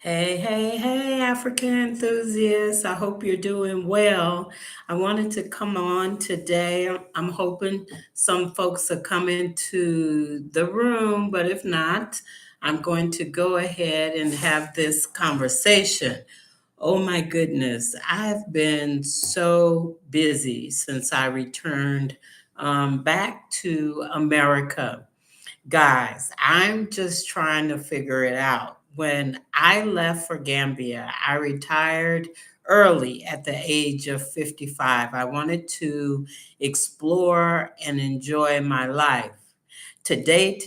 Hey, hey, hey, African enthusiasts. I hope you're doing well. I wanted to come on today. I'm hoping some folks are coming to the room, but if not, I'm going to go ahead and have this conversation. Oh my goodness, I've been so busy since I returned back to America. Guys, I'm just trying to figure it out. When I left for Gambia, I retired early at the age of 55. I wanted to explore and enjoy my life. Today,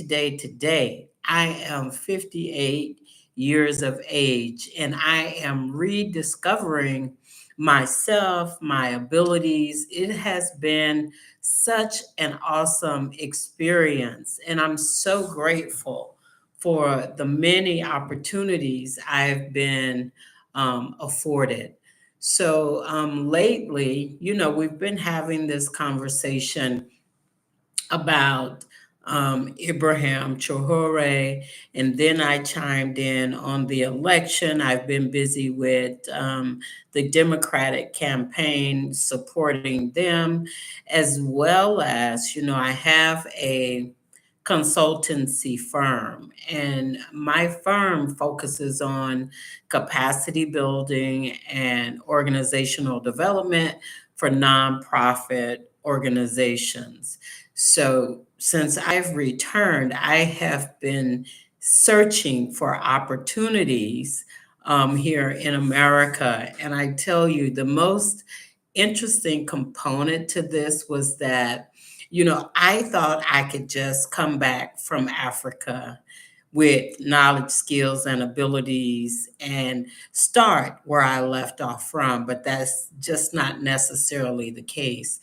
I am 58 years of age and I am rediscovering myself, my abilities. It has been such an awesome experience, and I'm so grateful for the many opportunities I've been afforded. So lately, we've been having this conversation about Ibrahim Traore, and then I chimed in on the election. I've been busy with the Democratic campaign, supporting them, as well as, I have a consultancy firm, and my firm focuses on capacity building and organizational development for nonprofit organizations. So, since I've returned, I have been searching for opportunities here in America. And I tell you, the most interesting component to this was that, I thought I could just come back from Africa with knowledge, skills, and abilities and start where I left off from, but that's just not necessarily the case.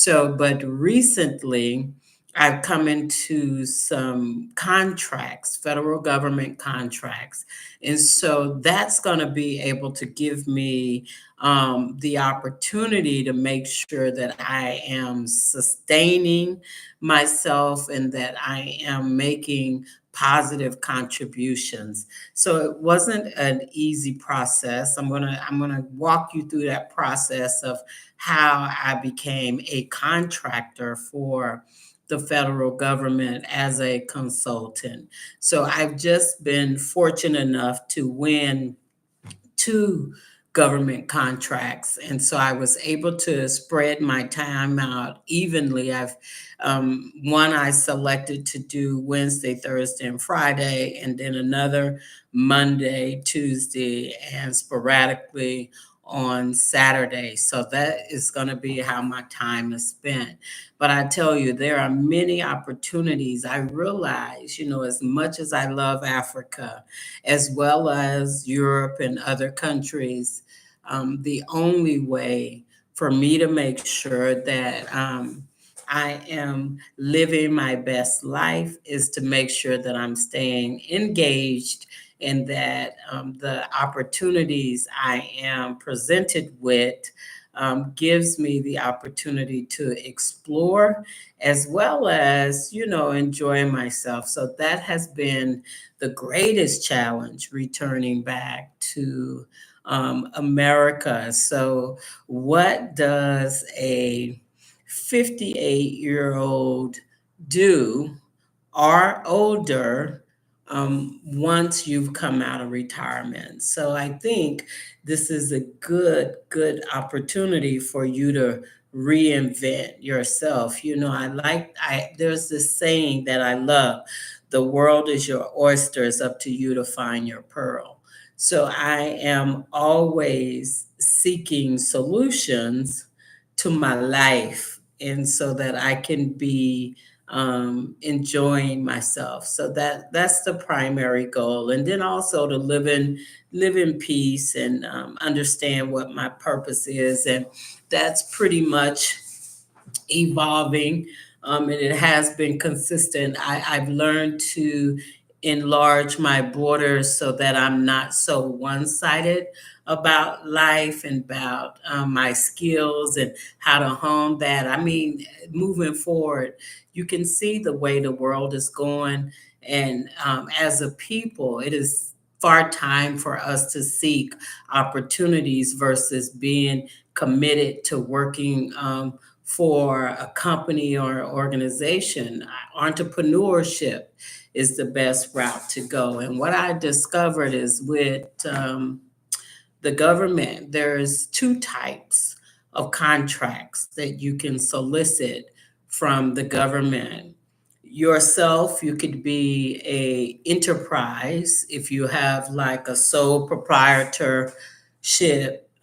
But recently, I've come into some contracts, federal government contracts. And so that's going to be able to give me the opportunity to make sure that I am sustaining myself and that I am making positive contributions. So it wasn't an easy process. I'm gonna walk you through that process of how I became a contractor for the federal government as a consultant. So I've just been fortunate enough to win two government contracts. And so I was able to spread my time out evenly. One I selected to do Wednesday, Thursday, and Friday, and then another Monday, Tuesday, and sporadically on Saturday. So that is going to be how my time is spent. But I tell you, there are many opportunities. I realize, as much as I love Africa, as well as Europe and other countries, the only way for me to make sure that I am living my best life is to make sure that I'm staying engaged and that the opportunities I am presented with gives me the opportunity to explore as well as, enjoy myself. So that has been the greatest challenge returning back to America. So, what does a 58-year-old do or older once you've come out of retirement? So, I think this is a good opportunity for you to reinvent yourself. There's this saying that I love: the world is your oyster, it's up to you to find your pearl. So I am always seeking solutions to my life, and so that I can be enjoying myself. So that's the primary goal, and then also to live in peace and understand what my purpose is, and that's pretty much evolving, and it has been consistent. I've learned to enlarge my borders so that I'm not so one sided about life and about my skills and how to hone that. I mean, moving forward, you can see the way the world is going. And as a people, it is far time for us to seek opportunities versus being committed to working for a company or organization. Entrepreneurship is the best route to go. And what I discovered is with the government, there's two types of contracts that you can solicit from the government. Yourself, you could be a enterprise if you have like a sole proprietorship.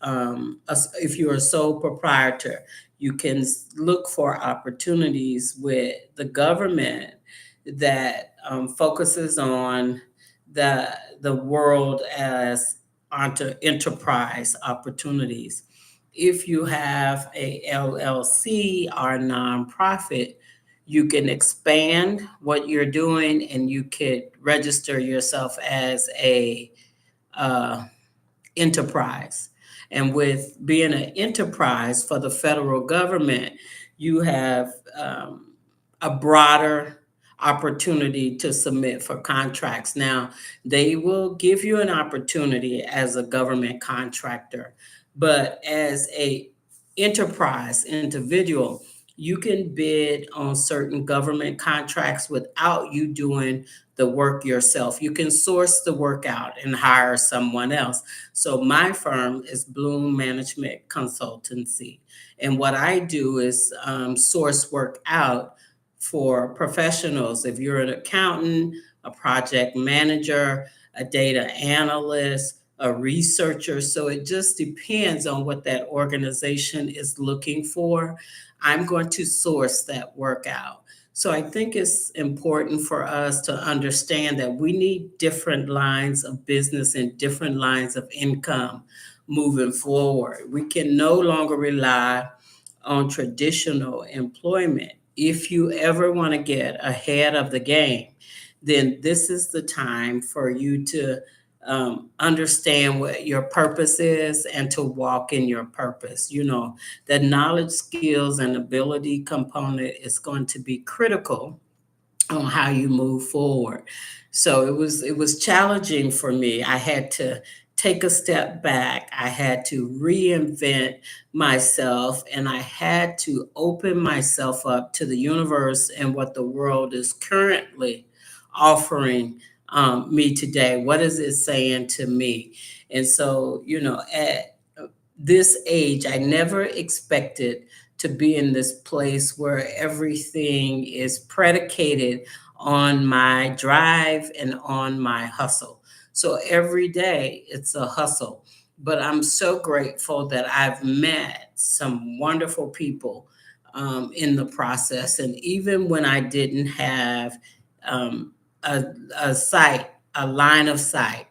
If you're a sole proprietor, you can look for opportunities with the government that focuses on the world as onto enterprise opportunities. If you have a LLC or a nonprofit, you can expand what you're doing and you could register yourself as a uh, enterprise. And with being an enterprise for the federal government, you have a broader opportunity to submit for contracts. Now, they will give you an opportunity as a government contractor, but as a enterprise individual, you can bid on certain government contracts without you doing the work yourself. You can source the work out and hire someone else. So my firm is Bloom Management Consultancy. And what I do is source work out for professionals. If you're an accountant, a project manager, a data analyst, a researcher. So it just depends on what that organization is looking for. I'm going to source that work out. So I think it's important for us to understand that we need different lines of business and different lines of income moving forward. We can no longer rely on traditional employment. If you ever want to get ahead of the game, then this is the time for you to understand what your purpose is and to walk in your purpose. You know, the knowledge, skills, and ability component is going to be critical on how you move forward. So it was challenging for me. I had to take a step back. I had to reinvent myself and I had to open myself up to the universe and what the world is currently offering me today. What is it saying to me? And so, at this age, I never expected to be in this place where everything is predicated on my drive and on my hustle. So every day it's a hustle. But I'm so grateful that I've met some wonderful people in the process. And even when I didn't have um, a, a sight, a line of sight,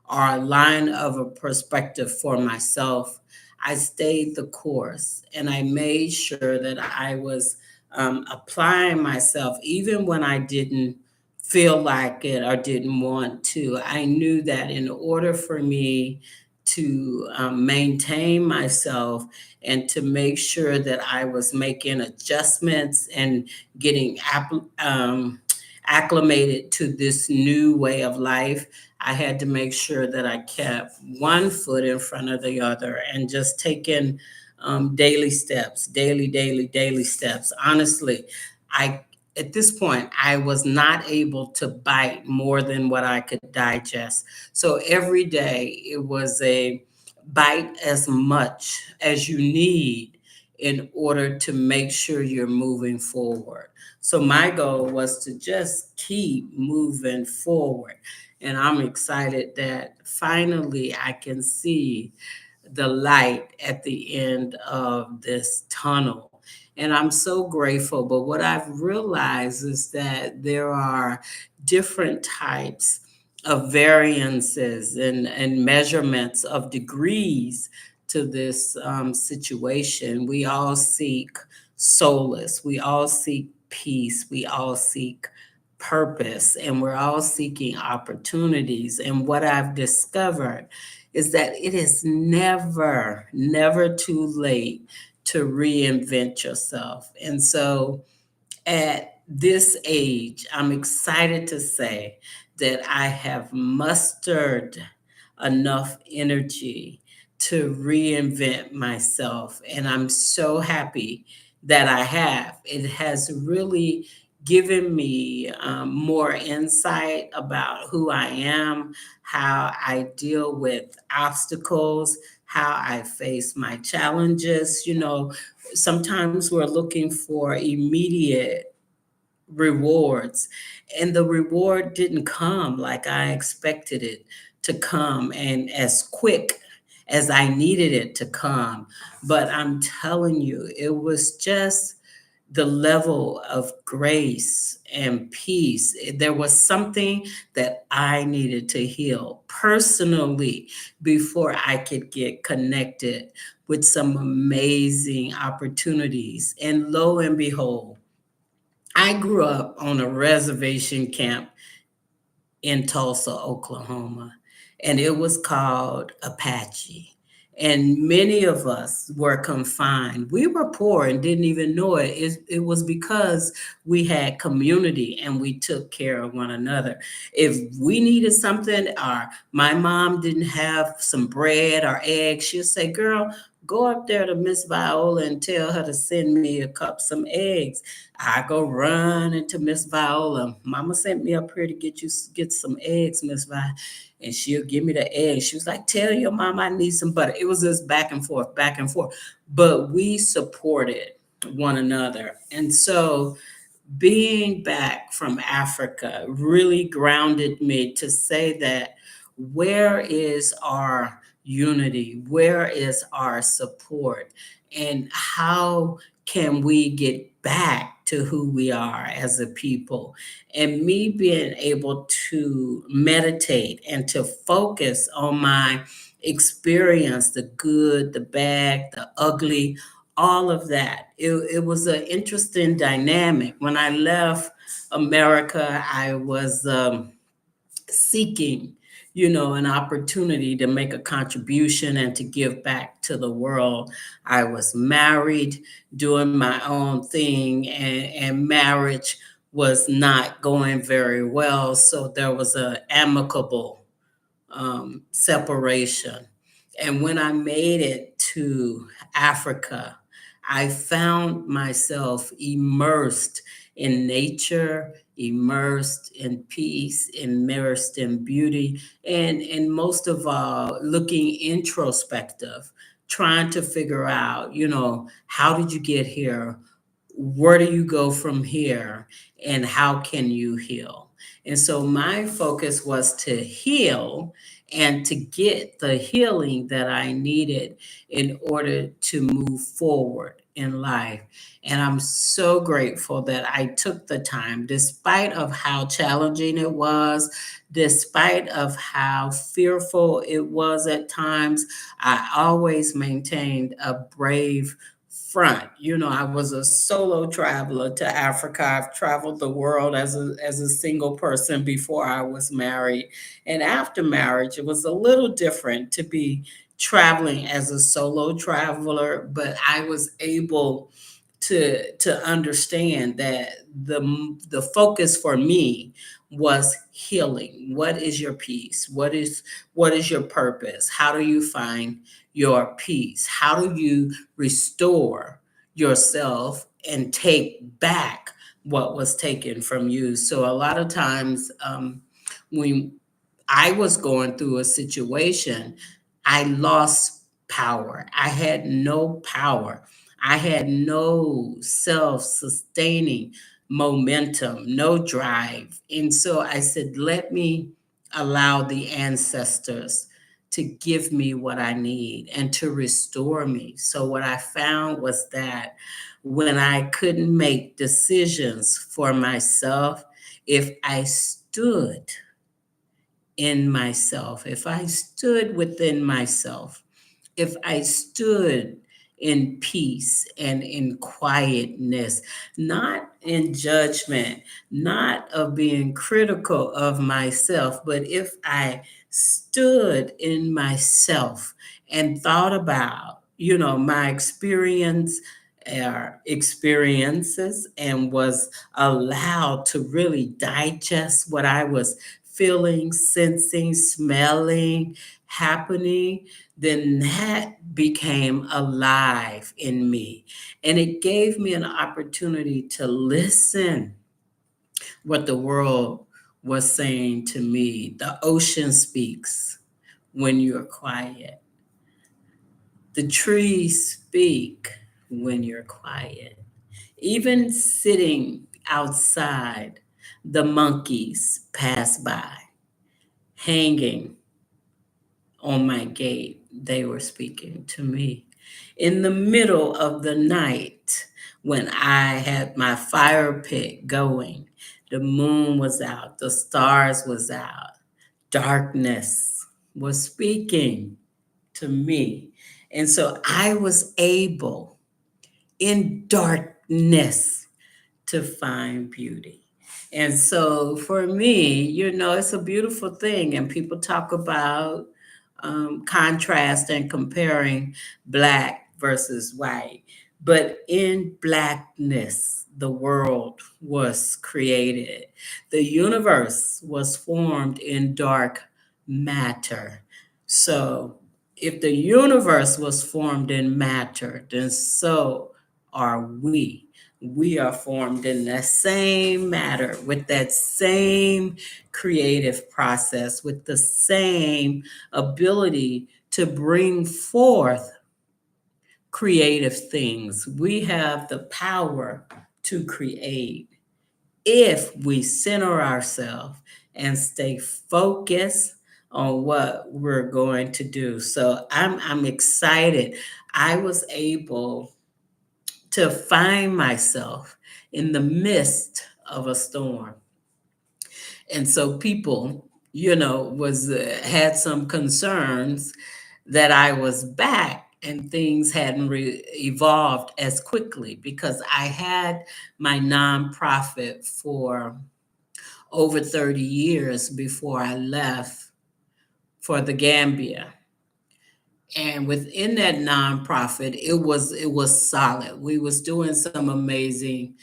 or a line of a perspective for myself, I stayed the course and I made sure that I was applying myself even when I didn't feel like it or didn't want to. I knew that in order for me to maintain myself and to make sure that I was making adjustments and getting acclimated to this new way of life, I had to make sure that I kept one foot in front of the other and just taking daily steps, daily steps. Honestly, I at this point I was not able to bite more than what I could digest. So every day it was a bite as much as you need in order to make sure you're moving forward. So my goal was to just keep moving forward. And I'm excited that finally I can see the light at the end of this tunnel. And I'm so grateful. But what I've realized is that there are different types of variances and measurements of degrees to this situation. We all seek solace, we all seek peace, we all seek purpose, and we're all seeking opportunities. And what I've discovered is that it is never too late to reinvent yourself. And so at this age, I'm excited to say that I have mustered enough energy to reinvent myself. And I'm so happy that I have. It has really given me more insight about who I am, how I deal with obstacles, how I face my challenges. Sometimes we're looking for immediate rewards, and the reward didn't come like I expected it to come and as quick as I needed it to come. But I'm telling you, it was just the level of grace and peace. There was something that I needed to heal personally before I could get connected with some amazing opportunities. And lo and behold, I grew up on a reservation camp in Tulsa, Oklahoma, and it was called Apache. And many of us were confined. We were poor and didn't even know it. It was because we had community and we took care of one another. If we needed something, or my mom didn't have some bread or eggs, she'd say, "Girl, go up there to Miss Viola and tell her to send me a cup some eggs." I go run into Miss Viola. Mama sent me up here to get some eggs, Miss Vi. And she'll give me the eggs. She was like, "Tell your mom I need some butter." It was just back and forth, back and forth. But we supported one another. And so being back from Africa really grounded me to say that, where is our unity? Where is our support? And how can we get back to who we are as a people? And me being able to meditate and to focus on my experience, the good, the bad, the ugly, all of that. It was an interesting dynamic. When I left America, I was seeking, an opportunity to make a contribution and to give back to the world. I was married, doing my own thing, and marriage was not going very well. So there was an amicable separation. And when I made it to Africa, I found myself immersed in nature, immersed in peace, immersed in beauty, and most of all, looking introspective, trying to figure out, how did you get here? Where do you go from here? And how can you heal? And so my focus was to heal and to get the healing that I needed in order to move forward in life. And I'm so grateful that I took the time, despite of how challenging it was, despite of how fearful it was at times. I always maintained a brave front. I was a solo traveler to Africa. I've traveled the world as a single person before I was married. And after marriage, it was a little different to be traveling as a solo traveler, but I was able to understand that the focus for me was healing. What is your peace? What is your purpose? How do you find your peace? How do you restore yourself and take back what was taken from you? So a lot of times, when I was going through a situation, I lost power. I had no power. I had no self sustaining momentum, no drive. And so I said, let me allow the ancestors to give me what I need and to restore me. So what I found was that when I couldn't make decisions for myself, if I stood in myself, if I stood within myself, if I stood in peace and in quietness, not in judgment, not of being critical of myself, but if I stood in myself and thought about, my experiences, and was allowed to really digest what I was feeling, sensing, smelling, happening, then that became alive in me. And it gave me an opportunity to listen what the world was saying to me. The ocean speaks when you're quiet. The trees speak when you're quiet. Even sitting outside, the monkeys pass by, hanging on my gate. They were speaking to me. In the middle of the night, when I had my fire pit going, the moon was out, the stars was out, darkness was speaking to me. And so I was able in darkness to find beauty. And so for me, it's a beautiful thing. And people talk about contrast and comparing black versus white. But in blackness, the world was created. The universe was formed in dark matter. So if the universe was formed in matter, then so are we. We are formed in that same matter with that same creative process, with the same ability to bring forth creative things. We have the power to create if we center ourselves and stay focused on what we're going to do. So I'm excited. I was able to find myself in the midst of a storm. And so people, was had some concerns that I was back and things hadn't evolved as quickly because I had my nonprofit for over 30 years before I left for the Gambia. And within that nonprofit, it was solid. We was doing some amazing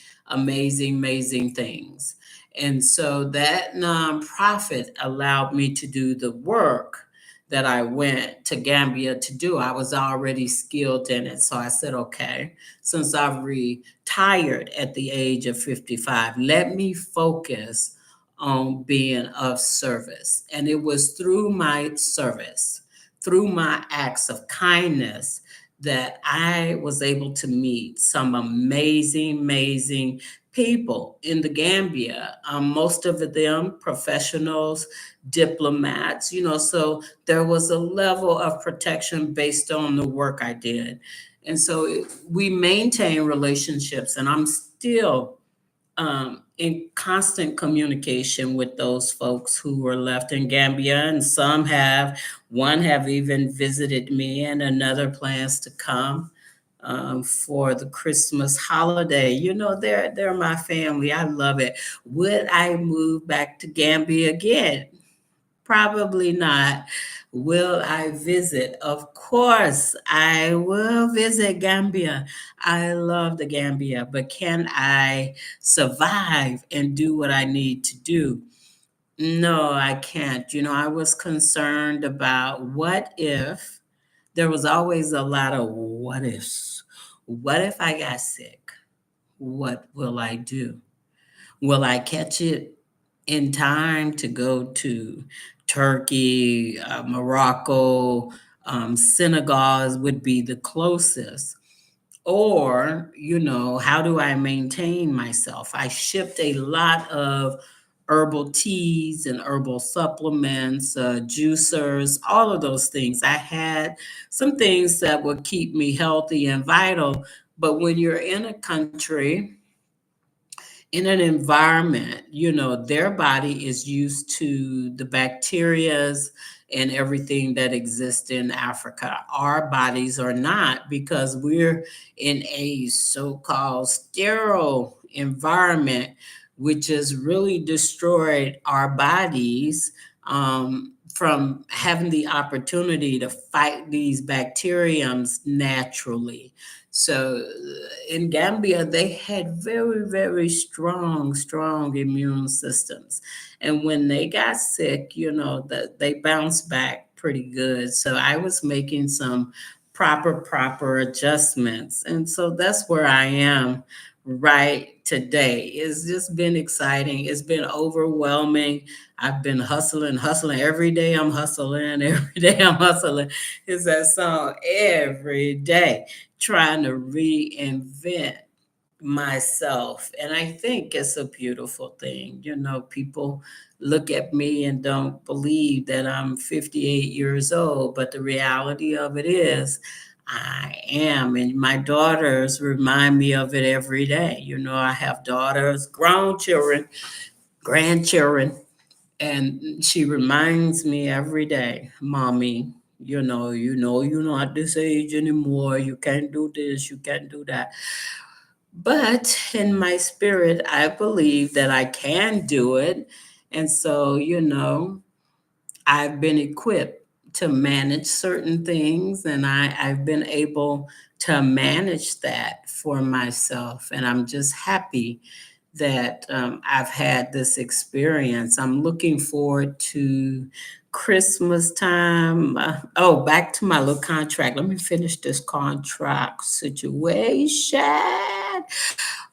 things. And so that nonprofit allowed me to do the work that I went to Gambia to do. I was already skilled in it. So I said, okay, since I've retired at the age of 55, let me focus on being of service. And it was through my service, through my acts of kindness, that I was able to meet some amazing people in the Gambia. Most of them professionals, diplomats, so there was a level of protection based on the work I did. And so we maintain relationships, and I'm still in constant communication with those folks who were left in Gambia, and one have even visited me, and another plans to come for the Christmas holiday. They're my family. I love it. Would I move back to Gambia again? Probably not. Will I visit? Of course, I will visit Gambia. I love the Gambia, but can I survive and do what I need to do? No, I can't. I was concerned about what if. There was always a lot of what ifs. What if I got sick? What will I do? Will I catch it in time to go to Turkey, Morocco, Senegal would be the closest? Or, how do I maintain myself? I shipped a lot of herbal teas and herbal supplements, juicers, all of those things. I had some things that would keep me healthy and vital. But when you're in a country, in an environment, their body is used to the bacterias and everything that exists in Africa. Our bodies are not, because we're in a so-called sterile environment, which has really destroyed our bodies from having the opportunity to fight these bacteriums naturally. So in Gambia, they had very, very strong immune systems. And when they got sick, that they bounced back pretty good. So I was making some proper adjustments. And so that's where I am right today. It's just been exciting. It's been overwhelming. I've been hustling. Every day I'm hustling. Every day I'm hustling. It's that song every day, trying to reinvent myself. And I think it's a beautiful thing. People look at me and don't believe that I'm 58 years old, but the reality of it is I am. And my daughters remind me of it every day. I have daughters, grown children, grandchildren, and she reminds me every day, Mommy, you're not this age anymore. You can't do this, you can't do that. But in my spirit, I believe that I can do it. And so, I've been equipped to manage certain things, and I've been able to manage that for myself. And I'm just happy that I've had this experience. I'm looking forward to Christmas time. Back to my little contract. Let me finish this contract situation.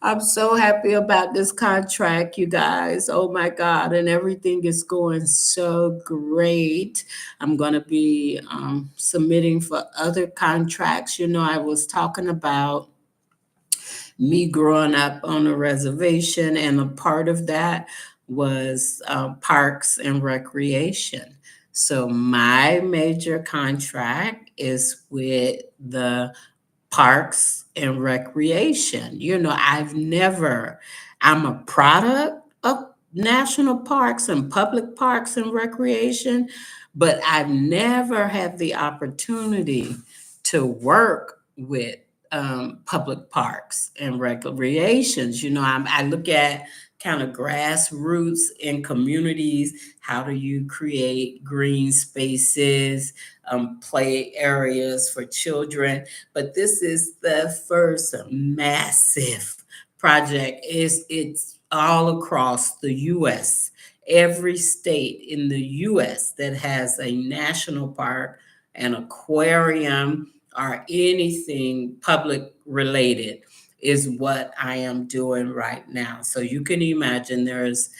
I'm so happy about this contract, you guys. Oh my God. And everything is going so great. I'm going to be submitting for other contracts. I was talking about me growing up on a reservation, and a part of that was parks and recreation. So my major contract is with the parks and recreation. I'm a product of national parks and public parks and recreation, but I've never had the opportunity to work with public parks and recreations. I look at kind of grassroots in communities. How do you create green spaces, play areas for children? But this is the first massive project. It's all across the U.S. Every state in the U.S. that has a national park, an aquarium, or anything public related is what I am doing right now. So you can imagine there's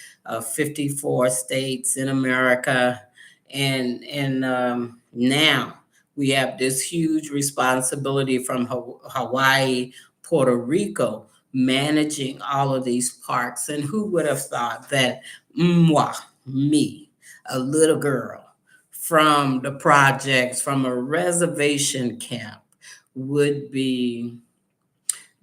54 states in America, and now we have this huge responsibility from Hawaii, Puerto Rico, managing all of these parks. And who would have thought that me, a little girl from the projects, from a reservation camp, would be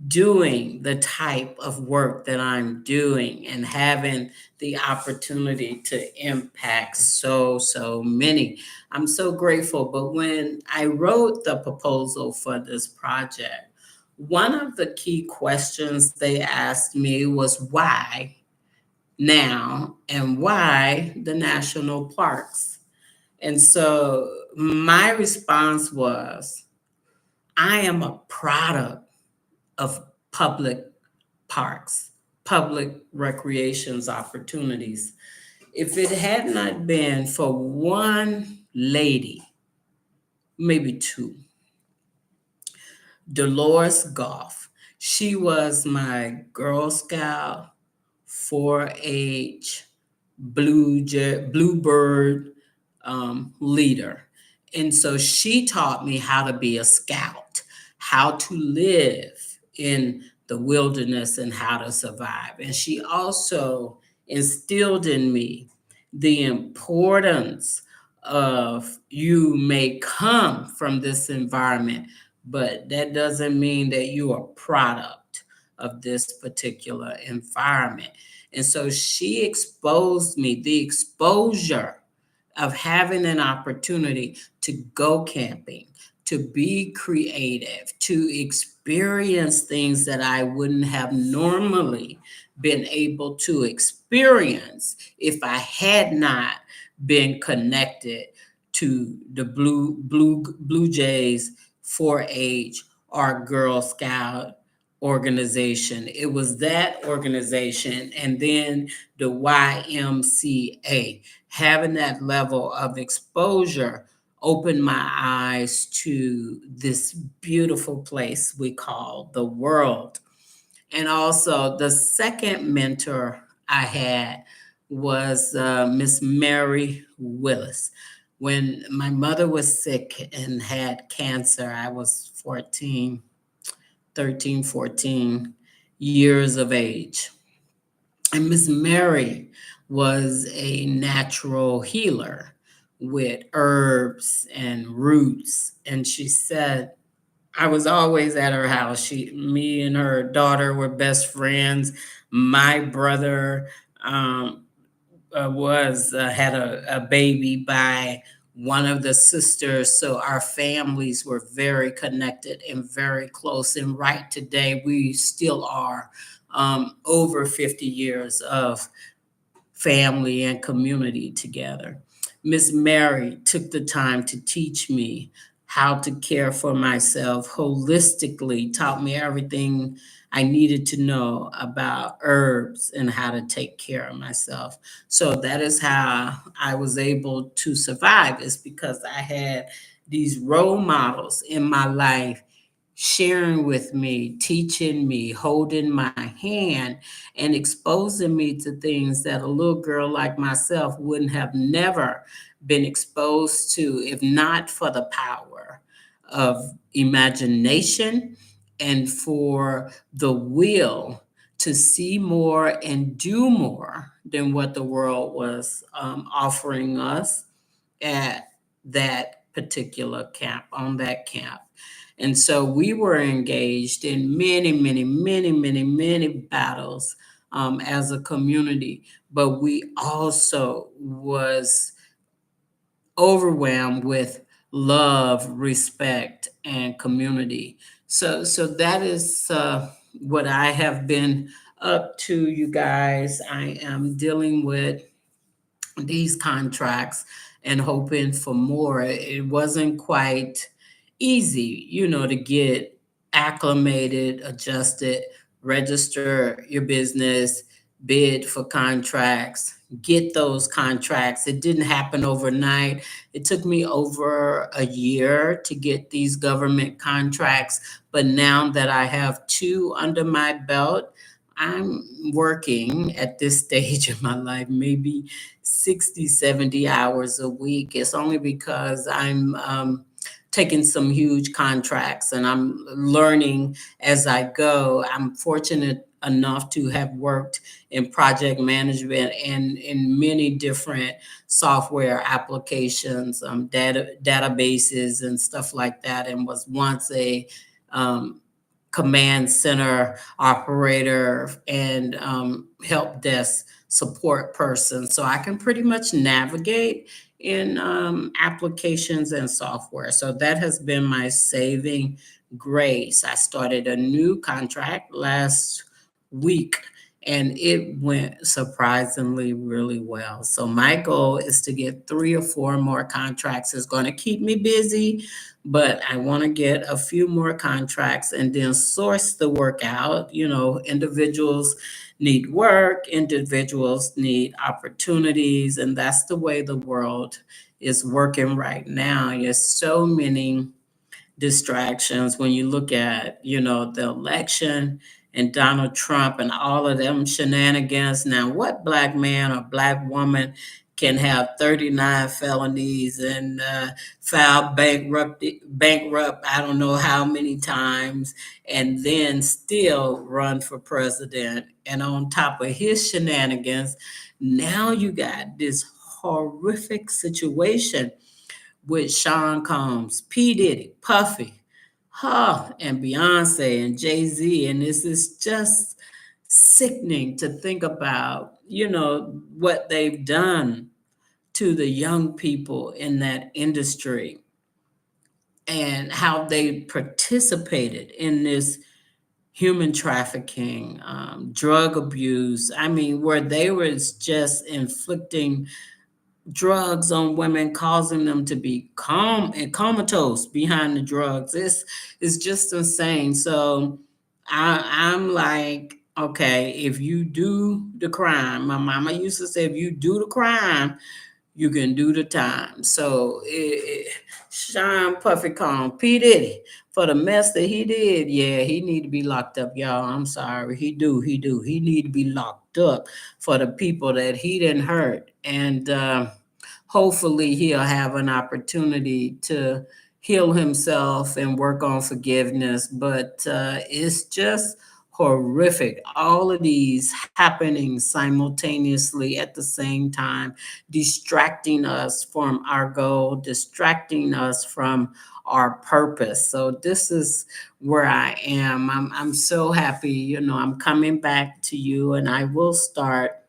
doing the type of work that I'm doing and having the opportunity to impact so many. I'm so grateful. But when I wrote the proposal for this project, one of the key questions they asked me was why now and why the national parks? And so my response was, I am a product of public parks, public recreations opportunities. If it had not been for one lady, maybe two, Dolores Goff, she was my Girl Scout 4-H Bluebird leader. And so she taught me how to be a scout, how to live in the wilderness and how to survive. And she also instilled in me the importance of you may come from this environment, but that doesn't mean that you are a product of this particular environment. And so she exposed me, the exposure of having an opportunity to go camping, to be creative, to experience things that I wouldn't have normally been able to experience if I had not been connected to the Blue Jays 4-H or Girl Scout organization. It was that organization, and then the YMCA. Having that level of exposure opened my eyes to this beautiful place we call the world. And also, the second mentor I had was Miss Mary Willis. When my mother was sick and had cancer, I was 14 years of age. And Miss Mary was a natural healer with herbs and roots. And she said, I was always at her house. Me and her daughter were best friends. My brother was had a baby by one of the sisters, so our families were very connected and very close. And right today, we still are over 50 years of family and community together. Miss Mary took the time to teach me how to care for myself holistically, taught me everything I needed to know about herbs and how to take care of myself. So that is how I was able to survive, is because I had these role models in my life sharing with me, teaching me, holding my hand, and exposing me to things that a little girl like myself wouldn't have never been exposed to if not for the power of imagination and for the will to see more and do more than what the world was offering us at that particular camp, on that camp. And so we were engaged in many battles as a community, but we also was overwhelmed with love, respect, and community. So that is what I have been up to, you guys. I am dealing with these contracts and hoping for more. It wasn't quite easy, to get acclimated, adjusted, register your business, bid for contracts, get those contracts. It didn't happen overnight. It took me over a year to get these government contracts. But now that I have two under my belt, I'm working at this stage of my life, maybe 60, 70 hours a week. It's only because I'm taking some huge contracts and I'm learning as I go. I'm fortunate enough to have worked in project management and in many different software applications, databases and stuff like that, and was once a um, command center operator and help desk support person. So I can pretty much navigate in applications and software. So that has been my saving grace. I started a new contract last week and it went surprisingly really well. So my goal is to get 3 or 4 more contracts. It's going to keep me busy, but I want to get a few more contracts and then source the work out. Individuals need work, individuals need opportunities, and that's the way the world is working right now. There's so many distractions when you look at, the election and Donald Trump and all of them shenanigans. Now, what black man or black woman can have 39 felonies and file bankrupt, I don't know how many times, and then still run for president? And on top of his shenanigans, now you got this horrific situation with Sean Combs, P. Diddy, Puffy, and Beyonce and Jay-Z. And this is just sickening to think about, what they've done to the young people in that industry and how they participated in this human trafficking, drug abuse. I mean, where they was just inflicting drugs on women, causing them to be calm and comatose behind the drugs. It's just insane. So I'm like, okay, if you do the crime, my mama used to say, if you do the crime, you can do the time. So Sean Puffy called P. Diddy for the mess that he did. Yeah, he need to be locked up, y'all. I'm sorry. He need to be locked up for the people that he didn't hurt. And hopefully he'll have an opportunity to heal himself and work on forgiveness. But it's just horrific. All of these happening simultaneously at the same time, distracting us from our goal, distracting us from our purpose. So this is where I am. I'm so happy, I'm coming back to you, and I will start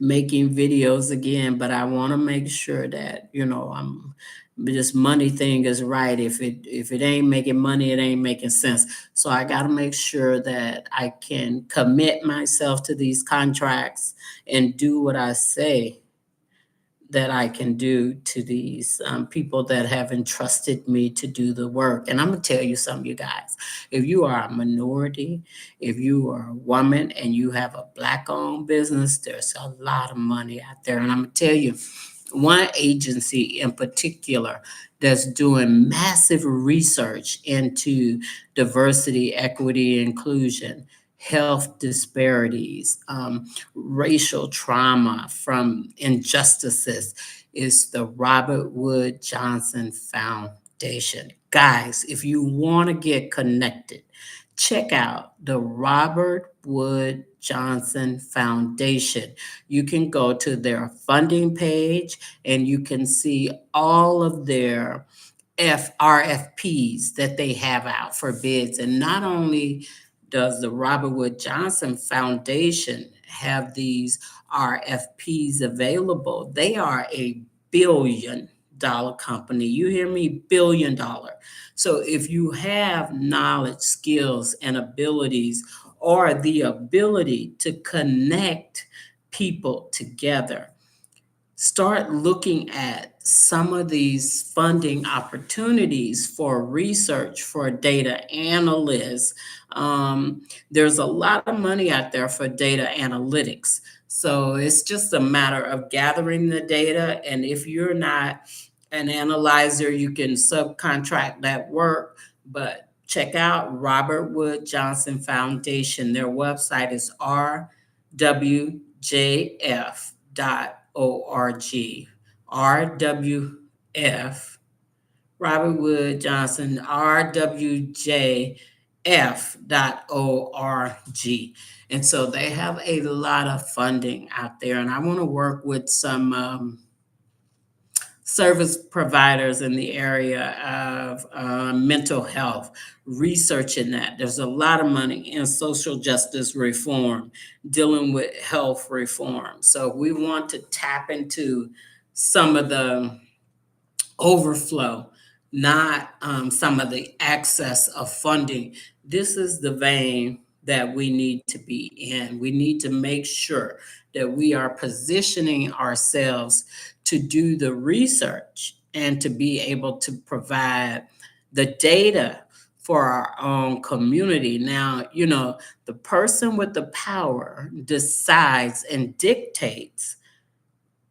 making videos again, but I want to make sure that, I'm this money thing is right. If it ain't making money, it ain't making sense. So I got to make sure that I can commit myself to these contracts and do what I say that I can do to these people that have entrusted me to do the work. And I'm going to tell you something, you guys. If you are a minority, if you are a woman and you have a Black-owned business, there's a lot of money out there. And I'm going to tell you, one agency in particular that's doing massive research into diversity, equity, inclusion, health disparities, racial trauma from injustices is the Robert Wood Johnson Foundation. Guys, if you want to get connected, check out the Robert Wood Johnson Foundation. You can go to their funding page and you can see all of their RFPs that they have out for bids. And not only does the Robert Wood Johnson Foundation have these RFPs available, they are a $1 billion company. You hear me? $1 billion. So if you have knowledge, skills, and abilities, or the ability to connect people together, start looking at some of these funding opportunities for research, for data analysts. There's a lot of money out there for data analytics. So it's just a matter of gathering the data. And if you're not an analyzer, you can subcontract that work. But check out Robert Wood Johnson Foundation. Their website is rwjf.org. RWF, Robert Wood Johnson, rwjf.org. And so they have a lot of funding out there. And I want to work with some service providers in the area of mental health, researching that. There's a lot of money in social justice reform, dealing with health reform. So we want to tap into some of the overflow, not some of the excess of funding. This is the vein that we need to be in. We need to make sure that we are positioning ourselves to do the research and to be able to provide the data for our own community. Now, the person with the power decides and dictates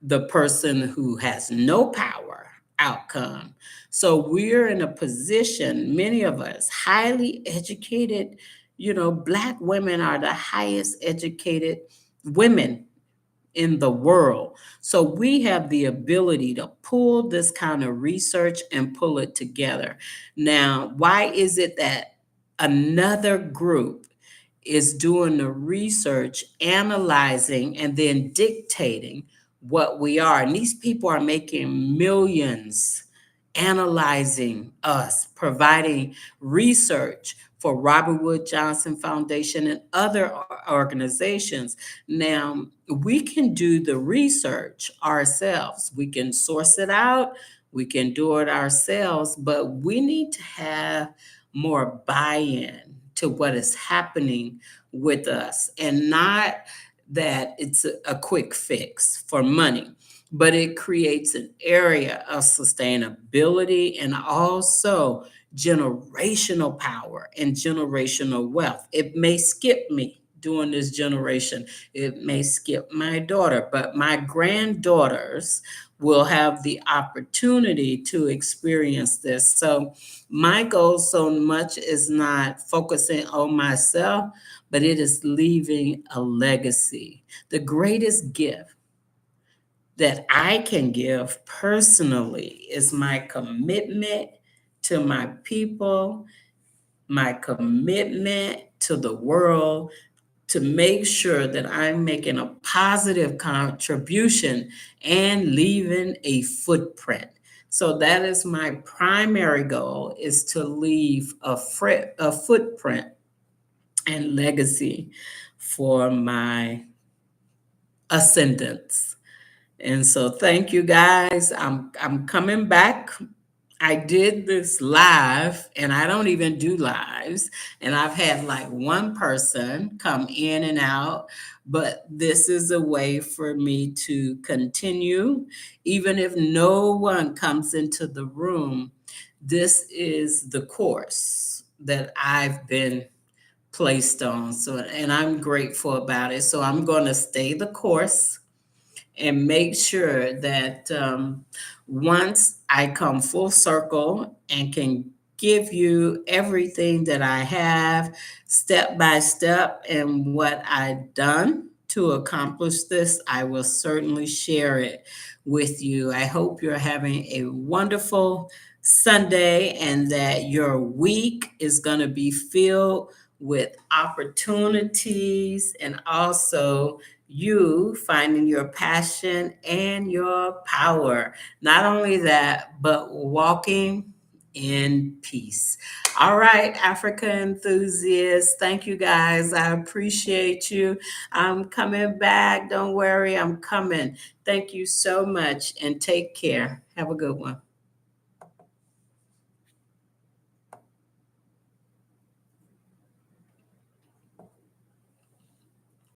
the person who has no power outcome. So we're in a position, many of us, highly educated, Black women are the highest educated women in the world. So we have the ability to pull this kind of research and pull it together. Now, why is it that another group is doing the research, analyzing, and then dictating what we are? And these people are making millions analyzing us, providing research for Robert Wood Johnson Foundation and other organizations. Now, we can do the research ourselves. We can source it out. We can do it ourselves, but we need to have more buy-in to what is happening with us, and not that it's a quick fix for money. but it creates an area of sustainability and also generational power and generational wealth. It may skip me during this generation, it may skip my daughter, but my granddaughters will have the opportunity to experience this. So, my goal so much is not focusing on myself, but it is leaving a legacy. The greatest gift that I can give personally is my commitment to my people, my commitment to the world, to make sure that I'm making a positive contribution and leaving a footprint. So that is my primary goal, is to leave a footprint and legacy for my ascendants. And so thank you guys. I'm coming back. I did this live and I don't even do lives. And I've had like one person come in and out, but this is a way for me to continue. Even if no one comes into the room, this is the course that I've been placed on. So, and I'm grateful about it. So I'm going to stay the course and make sure that once I come full circle and can give you everything that I have step by step and what I've done to accomplish this, I will certainly share it with you. I hope you're having a wonderful Sunday and that your week is going to be filled with opportunities and also you finding your passion and your power. Not only that, but walking in peace. All right, Africa enthusiasts, thank you guys. I appreciate you. I'm coming back. Don't worry, I'm coming. Thank you so much and take care. Have a good one.